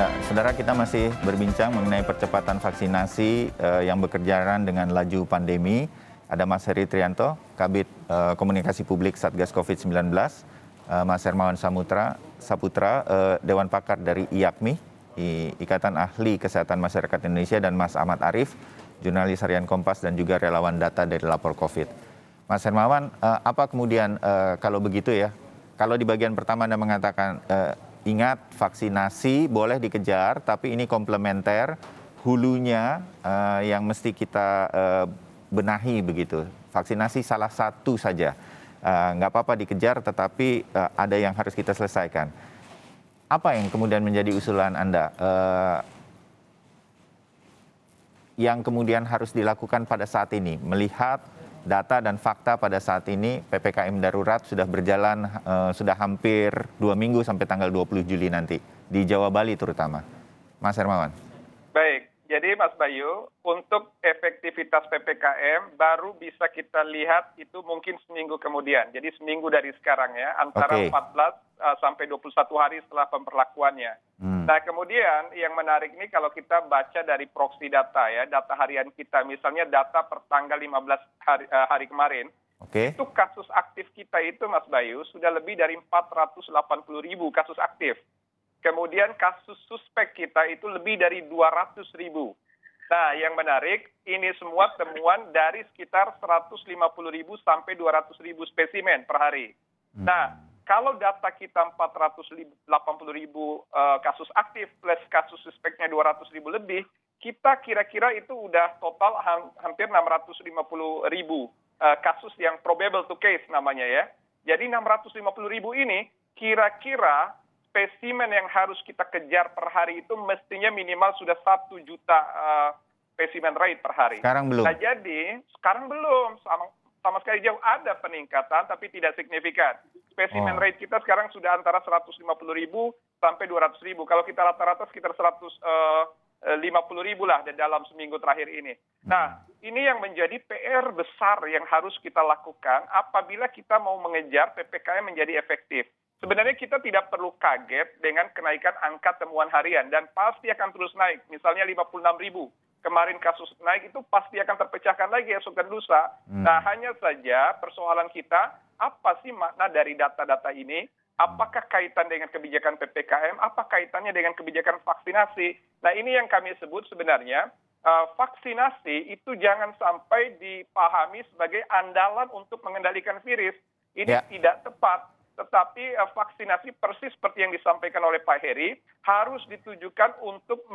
Ya, saudara, kita masih berbincang mengenai percepatan vaksinasi yang berkejaran dengan laju pandemi. Ada Mas Heri Trianto, Kabid Komunikasi Publik Satgas COVID-19, Mas Hermawan Saputra, Dewan Pakar dari IAKMI, Ikatan Ahli Kesehatan Masyarakat Indonesia, dan Mas Ahmad Arief, jurnalis harian Kompas dan juga relawan data dari Lapor COVID. Mas Hermawan, apa kemudian kalau begitu ya, kalau di bagian pertama Anda mengatakan ingat, vaksinasi boleh dikejar, tapi ini komplementer, hulunya yang mesti kita benahi begitu. Vaksinasi salah satu saja, nggak apa-apa dikejar, tetapi ada yang harus kita selesaikan. Apa yang kemudian menjadi usulan Anda yang kemudian harus dilakukan pada saat ini, melihat data dan fakta pada saat ini PPKM darurat sudah berjalan sudah hampir 2 minggu sampai tanggal 20 Juli nanti di Jawa Bali terutama. Mas Hermawan. Baik, jadi Mas Bayu, untuk efektivitas PPKM baru bisa kita lihat itu mungkin seminggu kemudian. Jadi seminggu dari sekarang ya, antara 14 sampai 21 hari setelah pemberlakuannya. Nah, kemudian yang menarik ini kalau kita baca dari proxy data ya, data harian kita, misalnya data per tanggal 15 hari kemarin, itu kasus aktif kita itu Mas Bayu sudah lebih dari 480.000 kasus aktif. Kemudian kasus suspek kita itu lebih dari 200.000. Nah, yang menarik, ini semua temuan dari sekitar 150.000 sampai 200.000 spesimen per hari. Nah, kalau data kita 480.000 kasus aktif plus kasus suspeknya 200.000 lebih, kita kira-kira itu udah total hampir 650.000 kasus yang probable to case namanya ya. Jadi 650.000 ini kira-kira spesimen yang harus kita kejar per hari itu mestinya minimal sudah 1 juta spesimen rate per hari. Sekarang belum? Nah, jadi sekarang belum, sama sekali jauh, ada peningkatan tapi tidak signifikan. Spesimen rate kita sekarang sudah antara 150.000 sampai 200.000. Kalau kita rata-rata sekitar 150.000 lah dalam seminggu terakhir ini. Nah, ini yang menjadi PR besar yang harus kita lakukan apabila kita mau mengejar PPKM menjadi efektif. Sebenarnya kita tidak perlu kaget dengan kenaikan angka temuan harian dan pasti akan terus naik. Misalnya 56.000. Kemarin kasus naik itu pasti akan terpecahkan lagi esok dan lusa. Nah, hanya saja persoalan kita, apa sih makna dari data-data ini? Apakah kaitan dengan kebijakan PPKM? Apa kaitannya dengan kebijakan vaksinasi? Nah, ini yang kami sebut sebenarnya vaksinasi itu jangan sampai dipahami sebagai andalan untuk mengendalikan virus. Ini tidak tepat. Tetapi vaksinasi persis seperti yang disampaikan oleh Pak Heri harus ditujukan untuk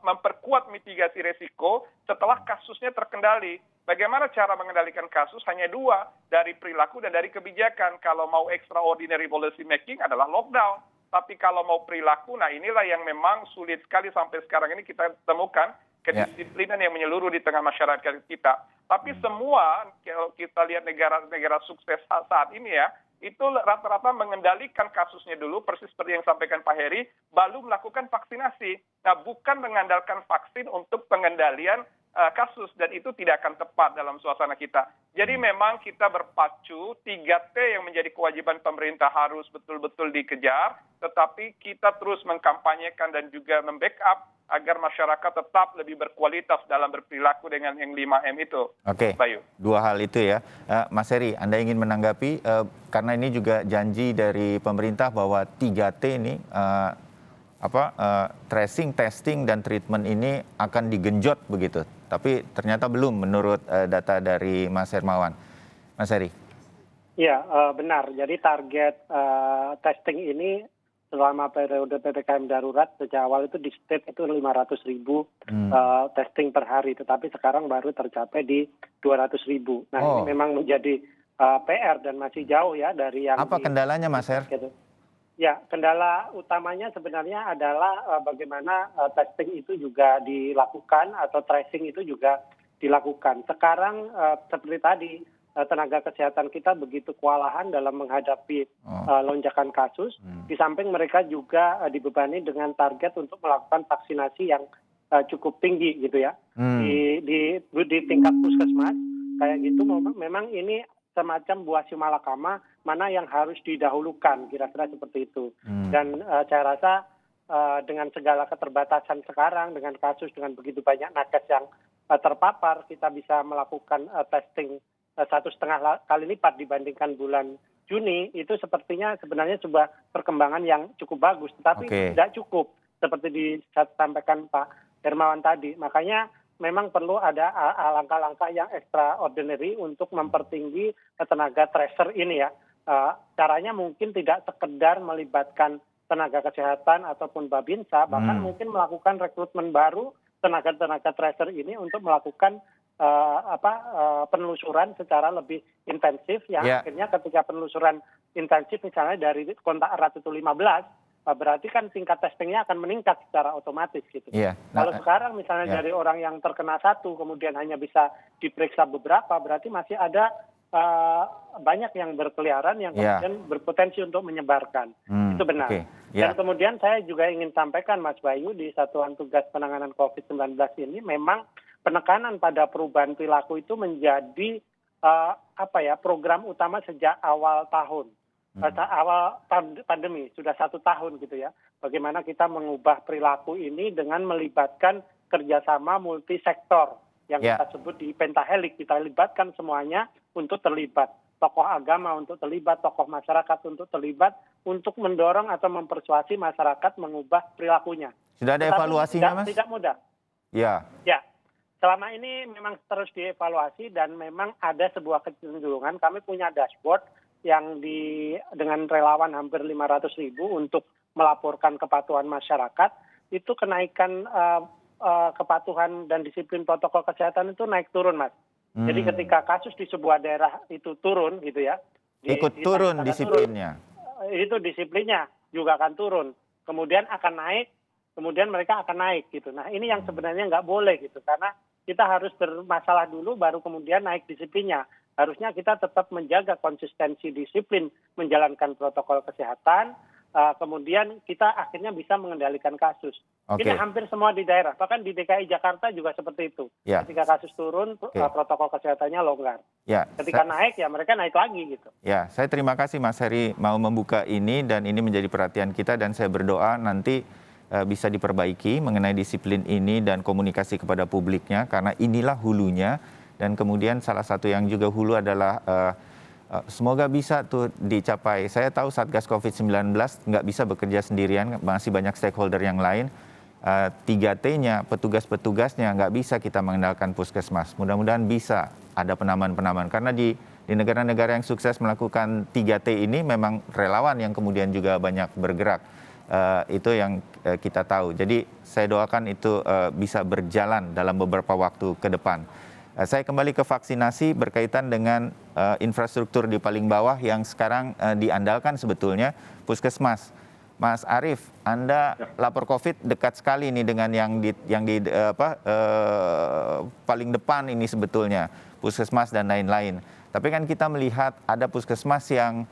memperkuat mitigasi risiko setelah kasusnya terkendali. Bagaimana cara mengendalikan kasus? Hanya 2, dari perilaku dan dari kebijakan. Kalau mau extraordinary policy making adalah lockdown. Tapi kalau mau perilaku, nah inilah yang memang sulit sekali sampai sekarang ini kita temukan kedisiplinan yang menyeluruh di tengah masyarakat kita. Tapi semua, kalau kita lihat negara-negara sukses saat ini ya, itu rata-rata mengendalikan kasusnya dulu, persis seperti yang disampaikan Pak Heri, baru melakukan vaksinasi. Nah, bukan mengandalkan vaksin untuk pengendalian kasus, dan itu tidak akan tepat dalam suasana kita. Jadi memang kita berpacu, 3T yang menjadi kewajiban pemerintah harus betul-betul dikejar, tetapi kita terus mengkampanyekan dan juga membackup agar masyarakat tetap lebih berkualitas dalam berperilaku dengan yang 5M itu. Oke, Bayu. 2 hal itu ya. Mas Heri, Anda ingin menanggapi, karena ini juga janji dari pemerintah bahwa 3T ini, tracing, testing, dan treatment ini akan digenjot begitu. Tapi ternyata belum menurut data dari Mas Hermawan. Mas Heri. Iya, benar. Jadi target testing ini selama periode PPKM darurat sejak awal itu di state itu 500.000 testing per hari, tetapi sekarang baru tercapai di 200.000. Nah, ini memang menjadi PR dan masih jauh ya dari yang... Apa kendalanya, Mas Her? Gitu. Ya, kendala utamanya sebenarnya adalah bagaimana testing itu juga dilakukan atau tracing itu juga dilakukan. Sekarang seperti tadi, tenaga kesehatan kita begitu kewalahan dalam menghadapi lonjakan kasus. Di samping mereka juga dibebani dengan target untuk melakukan vaksinasi yang cukup tinggi gitu ya. Di tingkat puskesmas kayak gitu memang ini semacam buah si malakama mana yang harus didahulukan, kira-kira seperti itu. Dan saya rasa dengan segala keterbatasan sekarang, dengan kasus, dengan begitu banyak nakes yang terpapar, kita bisa melakukan testing 1,5 kali lipat dibandingkan bulan Juni, itu sepertinya sebenarnya sebuah perkembangan yang cukup bagus, tetapi Oke. tidak cukup seperti disampaikan Pak Hermawan tadi. Makanya memang perlu ada langkah-langkah yang extraordinary untuk mempertinggi tenaga tracer ini ya. Caranya mungkin tidak sekedar melibatkan tenaga kesehatan ataupun Babinsa, bahkan mungkin melakukan rekrutmen baru tenaga-tenaga tracer ini untuk melakukan penelusuran secara lebih intensif yang akhirnya ketika penelusuran intensif misalnya dari kontak erat itu 15, berarti kan tingkat testingnya akan meningkat secara otomatis gitu. Kalau sekarang misalnya dari orang yang terkena 1 kemudian hanya bisa diperiksa beberapa, berarti masih ada banyak yang berkeliaran yang kemudian berpotensi untuk menyebarkan. Itu benar. Dan kemudian saya juga ingin sampaikan Mas Bayu, di Satuan Tugas Penanganan COVID-19 ini memang penekanan pada perubahan perilaku itu menjadi program utama sejak awal tahun. Awal pandemi, sudah 1 tahun gitu ya. Bagaimana kita mengubah perilaku ini dengan melibatkan kerjasama multisektor yang kita sebut di pentahelik. Kita libatkan semuanya untuk terlibat. Tokoh agama untuk terlibat, tokoh masyarakat untuk terlibat, untuk mendorong atau mempersuasi masyarakat mengubah perilakunya. Sudah ada evaluasinya, Mas? Tidak mudah. Ya. Selama ini memang terus dievaluasi dan memang ada sebuah kecenderungan. Kami punya dashboard yang dengan relawan hampir 500.000 untuk melaporkan kepatuhan masyarakat. Itu kenaikan kepatuhan dan disiplin protokol kesehatan itu naik turun, Mas. Jadi ketika kasus di sebuah daerah itu turun gitu ya. Ikut turun disiplinnya. Itu disiplinnya juga akan turun. Kemudian akan naik, kemudian mereka akan naik gitu. Nah ini yang sebenarnya nggak boleh gitu. Karena kita harus bermasalah dulu baru kemudian naik disiplinnya. Harusnya kita tetap menjaga konsistensi disiplin menjalankan protokol kesehatan. Kemudian kita akhirnya bisa mengendalikan kasus. Ini hampir semua di daerah, bahkan di DKI Jakarta juga seperti itu. Ketika kasus turun, protokol kesehatannya longgar. Ketika naik, ya mereka naik lagi gitu. Ya, saya terima kasih Mas Heri mau membuka ini dan ini menjadi perhatian kita dan saya berdoa nanti bisa diperbaiki mengenai disiplin ini dan komunikasi kepada publiknya karena inilah hulunya dan kemudian salah satu yang juga hulu adalah semoga bisa tuh dicapai. Saya tahu Satgas COVID-19 nggak bisa bekerja sendirian, masih banyak stakeholder yang lain. 3T-nya, petugas-petugasnya nggak bisa kita mengandalkan puskesmas. Mudah-mudahan bisa ada penaman-penaman. Karena di negara-negara yang sukses melakukan 3T ini memang relawan yang kemudian juga banyak bergerak. Itu yang kita tahu. Jadi saya doakan itu bisa berjalan dalam beberapa waktu ke depan. Saya kembali ke vaksinasi berkaitan dengan infrastruktur di paling bawah yang sekarang diandalkan sebetulnya puskesmas. Mas Arief, Anda lapor COVID dekat sekali nih dengan yang di paling depan ini sebetulnya puskesmas dan lain-lain. Tapi kan kita melihat ada puskesmas yang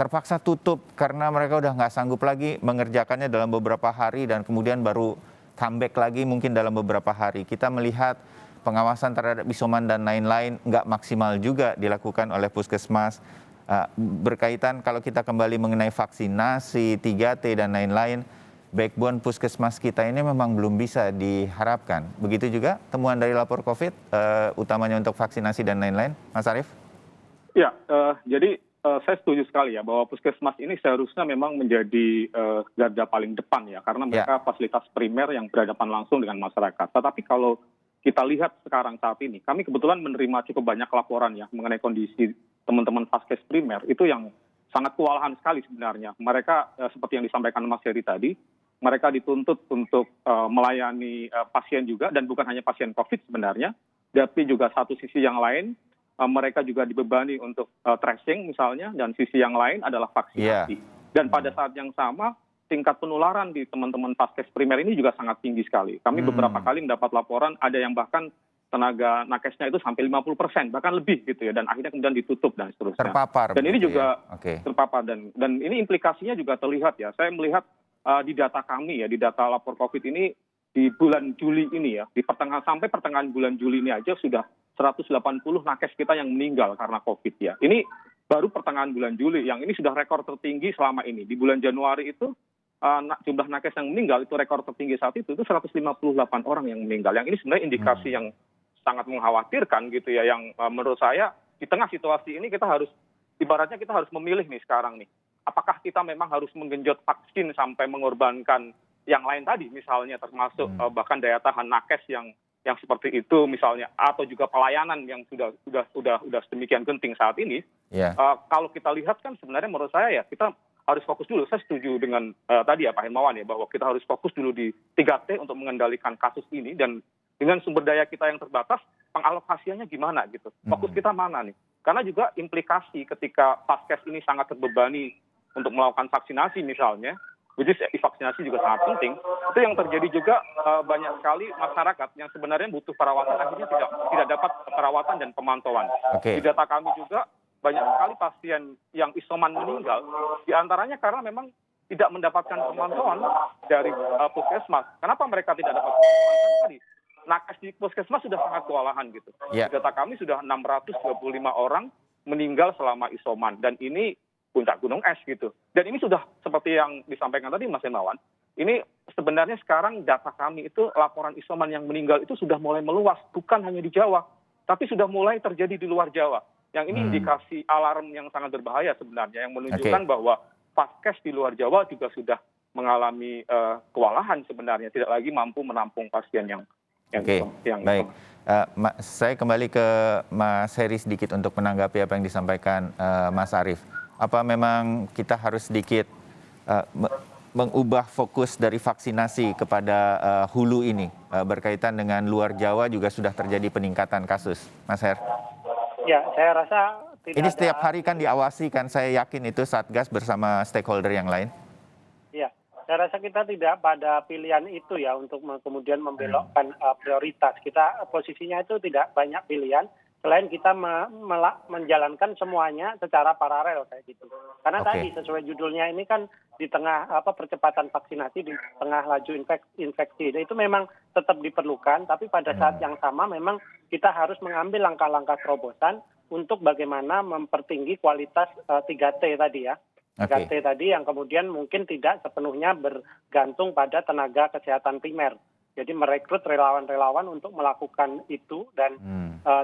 terpaksa tutup karena mereka udah nggak sanggup lagi mengerjakannya dalam beberapa hari dan kemudian baru comeback lagi mungkin dalam beberapa hari. Kita melihat pengawasan terhadap isoman dan lain-lain nggak maksimal juga dilakukan oleh puskesmas. Berkaitan kalau kita kembali mengenai vaksinasi, 3T dan lain-lain, backbone puskesmas kita ini memang belum bisa diharapkan. Begitu juga temuan dari lapor COVID, utamanya untuk vaksinasi dan lain-lain, Mas Arief? Ya, jadi saya setuju sekali ya bahwa puskesmas ini seharusnya memang menjadi garda paling depan ya, karena mereka fasilitas primer yang berhadapan langsung dengan masyarakat. Tetapi kalau kita lihat sekarang saat ini, kami kebetulan menerima cukup banyak laporan ya mengenai kondisi teman-teman vaskes primer itu yang sangat kewalahan sekali sebenarnya. Mereka seperti yang disampaikan Mas Heri tadi, mereka dituntut untuk melayani pasien juga dan bukan hanya pasien COVID sebenarnya, tapi juga satu sisi yang lain mereka juga dibebani untuk tracing misalnya dan sisi yang lain adalah vaksinasi. Dan pada saat yang sama tingkat penularan di teman-teman vaskes primer ini juga sangat tinggi sekali. Kami beberapa kali mendapat laporan ada yang bahkan tenaga nakesnya itu sampai 50%, bahkan lebih gitu ya, dan akhirnya kemudian ditutup dan seterusnya. Terpapar. Dan ini juga terpapar dan ini implikasinya juga terlihat ya. Saya melihat di data kami ya, di data lapor COVID ini di bulan Juli ini ya, sampai pertengahan bulan Juli ini aja sudah 180 nakes kita yang meninggal karena COVID ya. Ini baru pertengahan bulan Juli, yang ini sudah rekor tertinggi selama ini. Di bulan Januari itu jumlah nakes yang meninggal itu rekor tertinggi saat itu 158 orang yang meninggal. Yang ini sebenarnya indikasi yang sangat mengkhawatirkan gitu ya, yang menurut saya di tengah situasi ini ibaratnya kita harus memilih nih sekarang nih. Apakah kita memang harus menggenjot vaksin sampai mengorbankan yang lain tadi, misalnya termasuk bahkan daya tahan nakes yang seperti itu misalnya, atau juga pelayanan yang sudah sedemikian genting saat ini. Kalau kita lihat kan sebenarnya menurut saya ya kita harus fokus dulu. Saya setuju dengan tadi ya Pak Hermawan ya, bahwa kita harus fokus dulu di 3T untuk mengendalikan kasus ini, dan dengan sumber daya kita yang terbatas, pengalokasiannya gimana gitu. Fokus kita mana nih? Karena juga implikasi ketika Vaskes ini sangat terbebani untuk melakukan vaksinasi misalnya, which is vaksinasi juga sangat penting, itu yang terjadi juga banyak sekali masyarakat yang sebenarnya butuh perawatan akhirnya tidak dapat perawatan dan pemantauan. Di data kami juga banyak sekali pasien yang isoman meninggal, diantaranya karena memang tidak mendapatkan pemantauan dari puskesmas. Kenapa mereka tidak dapat pemantauan? Karena tadi nakes di puskesmas sudah sangat kewalahan gitu. Di data kami sudah 625 orang meninggal selama isoman, dan ini puncak gunung es gitu. Dan ini sudah seperti yang disampaikan tadi Mas Hermawan, ini sebenarnya sekarang data kami itu laporan isoman yang meninggal itu sudah mulai meluas, bukan hanya di Jawa, tapi sudah mulai terjadi di luar Jawa. Yang ini indikasi alarm yang sangat berbahaya sebenarnya, yang menunjukkan bahwa Vaskes di luar Jawa juga sudah mengalami kewalahan sebenarnya, tidak lagi mampu menampung pasien yang baik. Saya kembali ke Mas Heri sedikit untuk menanggapi apa yang disampaikan Mas Arief. Apa memang kita harus sedikit mengubah fokus dari vaksinasi kepada hulu ini, berkaitan dengan luar Jawa juga sudah terjadi peningkatan kasus, Mas Her? Ya, saya rasa tidak. Ini setiap hari kan diawasi kan, saya yakin itu Satgas bersama stakeholder yang lain. Ya, saya rasa kita tidak pada pilihan itu ya untuk kemudian membelokkan prioritas. Kita posisinya itu tidak banyak pilihan selain kita menjalankan semuanya secara paralel kayak gitu. Karena tadi sesuai judulnya ini kan di tengah percepatan vaksinasi, di tengah laju infeksi, itu memang tetap diperlukan, tapi pada saat yang sama memang kita harus mengambil langkah-langkah terobosan untuk bagaimana mempertinggi kualitas 3T tadi ya. 3T tadi yang kemudian mungkin tidak sepenuhnya bergantung pada tenaga kesehatan primer. Jadi merekrut relawan-relawan untuk melakukan itu, dan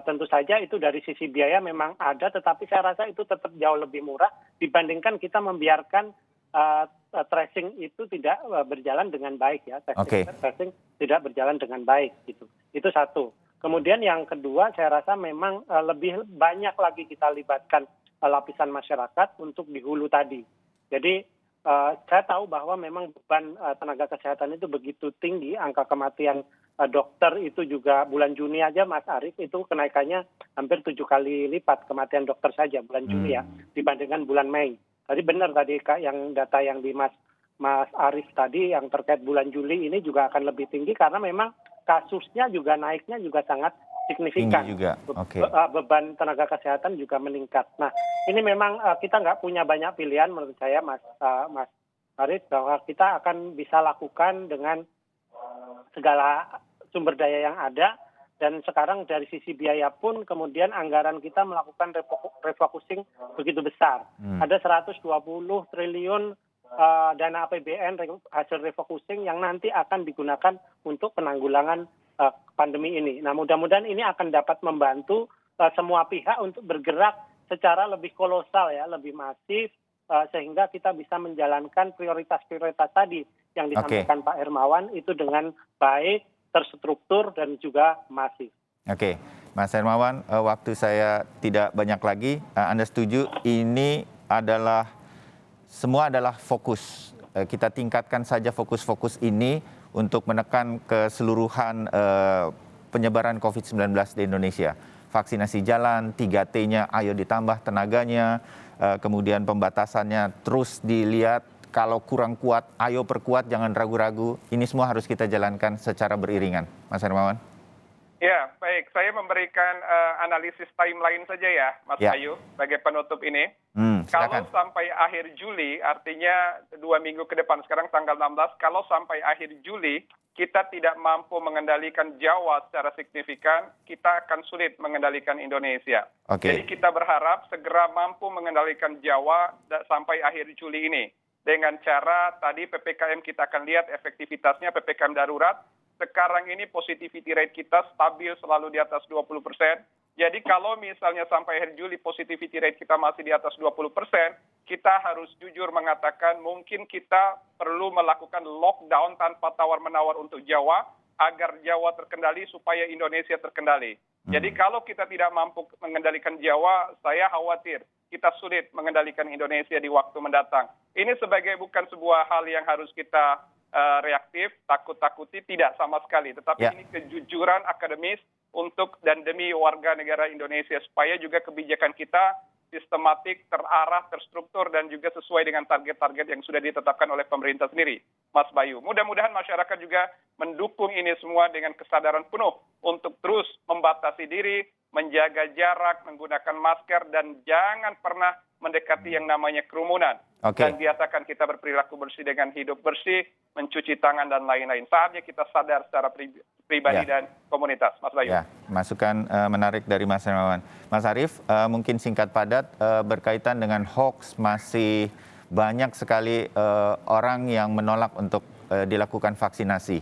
tentu saja itu dari sisi biaya memang ada, tetapi saya rasa itu tetap jauh lebih murah dibandingkan kita membiarkan tracing itu tidak berjalan dengan baik ya. Tracing tidak berjalan dengan baik gitu. Itu satu. Kemudian yang kedua, saya rasa memang lebih banyak lagi kita libatkan lapisan masyarakat untuk di hulu tadi. Jadi saya tahu bahwa memang beban tenaga kesehatan itu begitu tinggi, angka kematian dokter itu juga bulan Juni aja Mas Arief itu kenaikannya hampir 7 kali lipat kematian dokter saja bulan Juni ya dibandingkan bulan Mei. Tadi benar tadi yang data yang di Mas Arief tadi yang terkait bulan Juli ini juga akan lebih tinggi karena memang kasusnya juga naiknya juga sangat signifikan. Juga. Beban tenaga kesehatan juga meningkat. Nah, ini memang kita nggak punya banyak pilihan menurut saya, Mas Arief, bahwa kita akan bisa lakukan dengan segala sumber daya yang ada, dan sekarang dari sisi biaya pun kemudian anggaran kita melakukan refocusing begitu besar. Ada 120 triliun dana APBN hasil refocusing yang nanti akan digunakan untuk penanggulangan pandemi ini. Nah, mudah-mudahan ini akan dapat membantu semua pihak untuk bergerak secara lebih kolosal ya, lebih masif, sehingga kita bisa menjalankan prioritas-prioritas tadi yang disampaikan Pak Hermawan itu dengan baik, terstruktur, dan juga masif. Mas Hermawan, waktu saya tidak banyak lagi. Anda setuju ini semua adalah fokus. Kita tingkatkan saja fokus-fokus ini untuk menekan keseluruhan penyebaran COVID-19 di Indonesia. Vaksinasi jalan, 3T-nya ayo ditambah tenaganya, kemudian pembatasannya terus dilihat, kalau kurang kuat ayo perkuat, jangan ragu-ragu. Ini semua harus kita jalankan secara beriringan. Mas Hermawan? Ya, baik. Saya memberikan analisis timeline saja ya, Mas Ayu, sebagai penutup ini. Kalau sampai akhir Juli, artinya 2 minggu ke depan, sekarang tanggal 16, kalau sampai akhir Juli kita tidak mampu mengendalikan Jawa secara signifikan, kita akan sulit mengendalikan Indonesia. Jadi kita berharap segera mampu mengendalikan Jawa sampai akhir Juli ini. dengan cara tadi PPKM kita akan lihat efektivitasnya PPKM darurat. Sekarang ini positivity rate kita stabil selalu di atas 20%. Jadi kalau misalnya sampai akhir Juli positivity rate kita masih di atas 20%, kita harus jujur mengatakan mungkin kita perlu melakukan lockdown tanpa tawar-menawar untuk Jawa, agar Jawa terkendali supaya Indonesia terkendali. Jadi kalau kita tidak mampu mengendalikan Jawa, saya khawatir kita sulit mengendalikan Indonesia di waktu mendatang. Ini sebagai bukan sebuah hal yang harus kita reaktif, takut-takuti, tidak sama sekali. Tetapi ini kejujuran akademis untuk dan demi warga negara Indonesia, supaya juga kebijakan kita sistematik, terarah, terstruktur, dan juga sesuai dengan target-target yang sudah ditetapkan oleh pemerintah sendiri, Mas Bayu. Mudah-mudahan masyarakat juga mendukung ini semua dengan kesadaran penuh untuk terus membatasi diri, menjaga jarak, menggunakan masker, dan jangan pernah mendekati yang namanya kerumunan. Dan biasakan kita berperilaku bersih dengan hidup bersih, mencuci tangan, dan lain-lain. Saatnya kita sadar secara pribadi dan komunitas, Mas Bayu. Ya, masukan menarik dari Mas Hermawan. Mas Arief, mungkin singkat padat, berkaitan dengan hoax, masih banyak sekali orang yang menolak untuk dilakukan vaksinasi.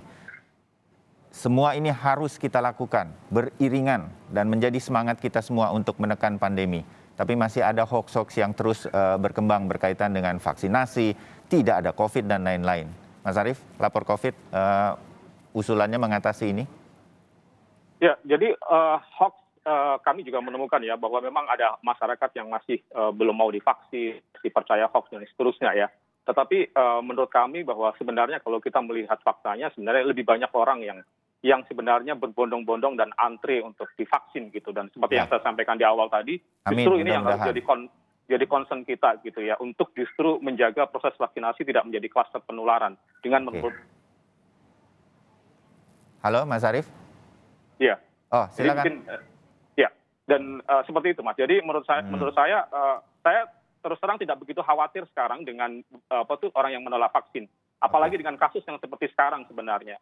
Semua ini harus kita lakukan beriringan dan menjadi semangat kita semua untuk menekan pandemi. Tapi masih ada hoax-hoax yang terus berkembang berkaitan dengan vaksinasi, tidak ada COVID dan lain-lain. Mas Arief, lapor COVID, usulannya mengatasi ini? Ya, jadi hoax kami juga menemukan ya bahwa memang ada masyarakat yang masih belum mau divaksin, dipercaya hoax dan seterusnya ya. Tetapi menurut kami bahwa sebenarnya kalau kita melihat faktanya, sebenarnya lebih banyak orang yang sebenarnya berbondong-bondong dan antre untuk divaksin gitu. Dan seperti yang saya sampaikan di awal tadi, justru ini yang harus jadi concern kita gitu ya, untuk justru menjaga proses vaksinasi tidak menjadi kluster penularan dengan menurut. Halo, Mas Arief? Iya. Oh, silakan. Ya, dan seperti itu, Mas. Jadi menurut saya terus terang tidak begitu khawatir sekarang dengan orang yang menolak vaksin. Apalagi dengan kasus yang seperti sekarang sebenarnya.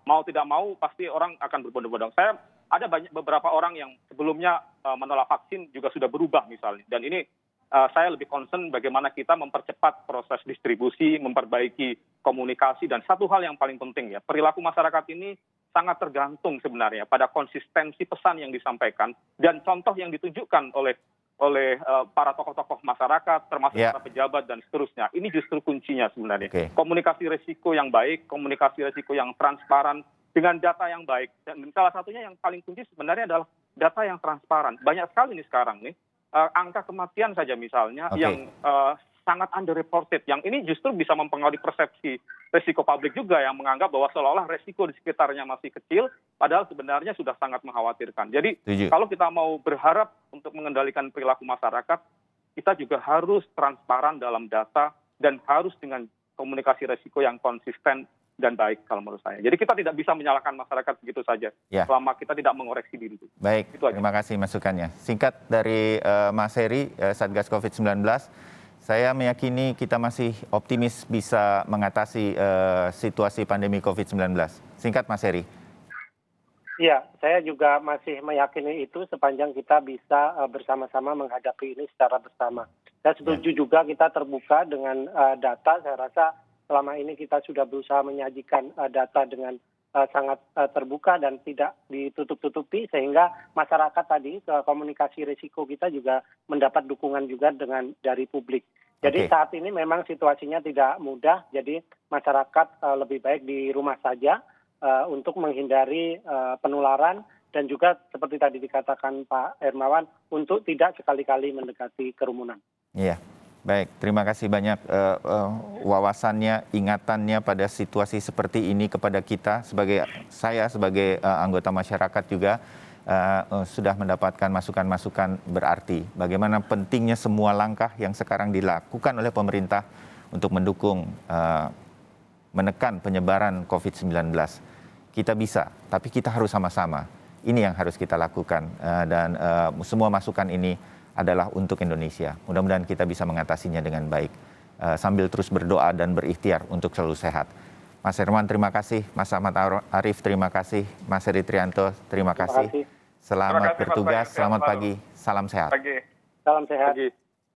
Mau tidak mau pasti orang akan berbondong-bondong. Saya ada beberapa orang yang sebelumnya menolak vaksin juga sudah berubah misalnya. Dan ini saya lebih concern bagaimana kita mempercepat proses distribusi, memperbaiki komunikasi. Dan satu hal yang paling penting ya, perilaku masyarakat ini sangat tergantung sebenarnya pada konsistensi pesan yang disampaikan dan contoh yang ditunjukkan oleh para tokoh-tokoh masyarakat, termasuk para pejabat dan seterusnya. Ini justru kuncinya sebenarnya. Komunikasi risiko yang baik, komunikasi risiko yang transparan, dengan data yang baik. Dan salah satunya yang paling kunci sebenarnya adalah data yang transparan. Banyak sekali nih sekarang nih, angka kematian saja misalnya yang sangat underreported. Yang ini justru bisa mempengaruhi persepsi risiko publik juga yang menganggap bahwa seolah-olah risiko di sekitarnya masih kecil, padahal sebenarnya sudah sangat mengkhawatirkan. Jadi kalau kita mau berharap untuk mengendalikan perilaku masyarakat, kita juga harus transparan dalam data dan harus dengan komunikasi risiko yang konsisten dan baik kalau menurut saya. Jadi kita tidak bisa menyalahkan masyarakat begitu saja selama kita tidak mengoreksi diri. Baik, terima kasih masukannya. Singkat dari Mas Heri, Satgas COVID-19. Saya meyakini kita masih optimis bisa mengatasi situasi pandemi COVID-19. Singkat, Mas Heri. Iya, saya juga masih meyakini itu sepanjang kita bisa bersama-sama menghadapi ini secara bersama. Saya setuju juga kita terbuka dengan data. Saya rasa selama ini kita sudah berusaha menyajikan data dengan sangat terbuka dan tidak ditutup-tutupi, sehingga masyarakat tadi komunikasi risiko kita juga mendapat dukungan juga dari publik. Jadi saat ini memang situasinya tidak mudah, jadi masyarakat lebih baik di rumah saja untuk menghindari penularan, dan juga seperti tadi dikatakan Pak Hermawan, untuk tidak sekali-kali mendekati kerumunan. Iya. Baik, terima kasih banyak wawasannya, ingatannya pada situasi seperti ini kepada kita. Saya sebagai anggota masyarakat juga sudah mendapatkan masukan-masukan berarti. Bagaimana pentingnya semua langkah yang sekarang dilakukan oleh pemerintah untuk mendukung menekan penyebaran COVID-19. Kita bisa, tapi kita harus sama-sama. Ini yang harus kita lakukan dan semua masukan ini adalah untuk Indonesia. Mudah-mudahan kita bisa mengatasinya dengan baik. Sambil terus berdoa dan berikhtiar untuk selalu sehat. Mas Herman, terima kasih. Mas Ahmad Arief, terima kasih. Mas Heri Trianto, terima kasih. Selamat bertugas, selamat pagi. Salam sehat. Salam sehat.